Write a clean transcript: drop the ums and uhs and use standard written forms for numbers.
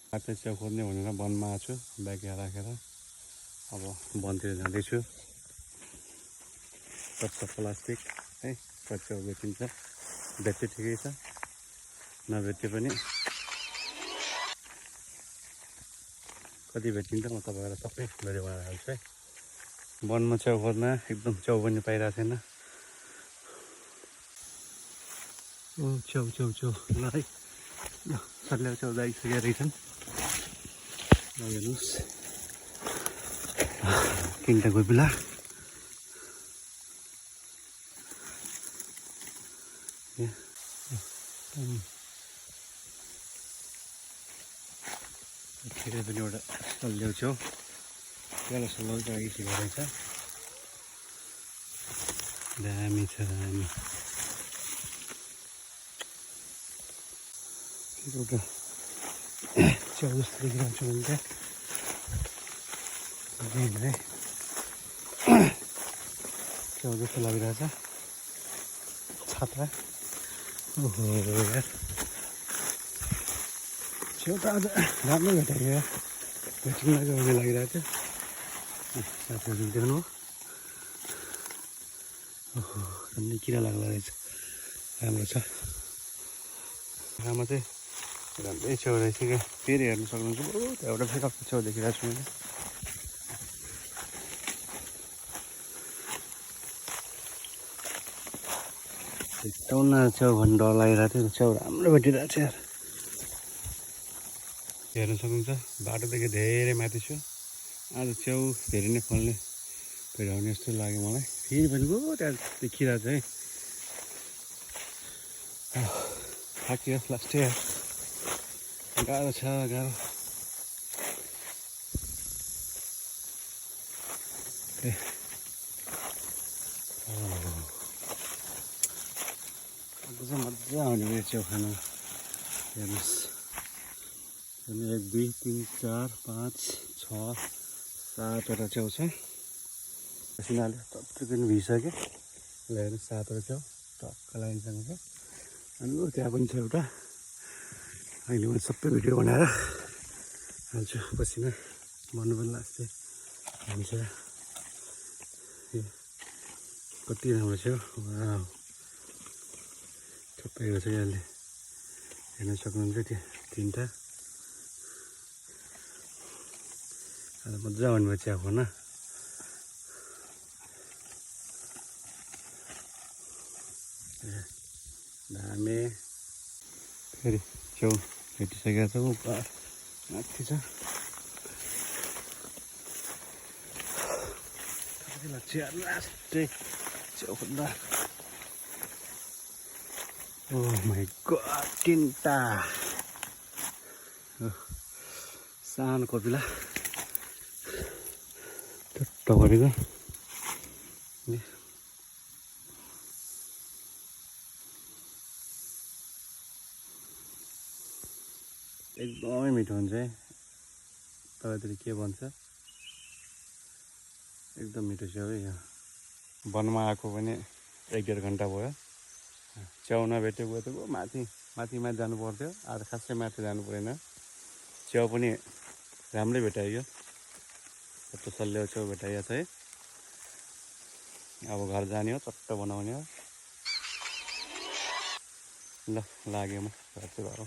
काट्ने च्याउ खोज्ने भनेर वनमा आएको छु ब्याग राखेर। अब वनतिर जाँदैछु। कच्चा प्लास्टिक है कच्चा बेचिन्छ, बेच्चे ठिकै छ, नबेचे पनि कति बेचिन्छ म तपाईँलाई सबै भिडियो बनाएर हाल्छु है। वनमा च्याउ खोज्न एकदम च्याउ पनि पाइरहेको छैन। ओ च्याउ च्याउ च्याउ ल है, ल सल्ल्याउ च्याउ आइसकेका रहेछन्। हेर्नुहोस् तिनवटा गोबिला फेरि पनि एउटा सल्ल्याउ च्याउ त्यसलाई सल्लाउ चाहिँ आइसकेको रहेछ। दामी छ दामी। एउटा च्याउ जस्तो देखिरहेको छु भने चाहिँ च्याउ जस्तो लागिरहेछ छात्रा। ओहो यार च्याउ त आज राम्रो भेटायो यार, भेट्नु लाग्यो भने लागिरहेको थियो। साथीहरू देख्नु ओहो अन्य किरा लाग्ला रहेछ, राम्रो छ। आमा चाहिँ राम्रै च्याउ रहेछ क्या, फेरि हेर्नु सक्नुहुन्छ। एउटा फेरि अर्को च्याउ देखिरहेको छु मैले। भेट्टाउन च्याउ भन्ने डर लागिरहेको थियो, च्याउ राम्रो भेटिरहेको छ यार। हेर्न सक्नुहुन्छ बाटोदेखि धेरै माथि छु। आज च्याउ फेरि नै फल्ने भेटाउने जस्तो लाग्यो मलाई। फेरि पनि त्यहाँ देखिरहेको छ है। थाकियो लास्ट यार, गाह्रो छ गाह्रो। चाहिँ मजा आउने यो च्याउ खान। हेर्नुहोस् 1 2 3 4 5 6 7वटा च्याउ छ। पसिनाले टक्कै पनि भिजिसक्यो। ल हेर्नुहोस् 7वटा च्याउ टक्क लागिसकेको छ। अनि त्यहाँ पनि छ एउटा। अहिले मैले सबै भिडियो बनाएर हाल्छु। पसिना भन्नु पनि लाग्छ हुन्छ। कति राम्रो छ थुप्रै छ यसले, हेर्न सक्नुहुन्छ त्यो तिनवटा। मजा आउने भयो चिया खान। दामी फेरि च्याउ भेटिसकेको छ, माथि छ। चिया लास्टै च्याउ खोज्दा ओह माई गड तिनवटा सानो कपिला टट्ट गरेको। एकदमै मिठो हुन्छ है। तपाईँतिर के भन्छ, एकदम मिठो च्याउ है यो। वनमा आएको पनि 1-1.5 घन्टा भयो। च्याउ नभेटेको त माथि जानु पर्थ्यो। आज खासै माथि जानु परेन, च्याउ पनि राम्रै भेटाइयो। कस्तो सल्ल्याउ च्याउ भेटाइएको छ है। अब घर जाने हो, चट्ट बनाउने हो। ल लाग्यो म घर चाहिँ भयो।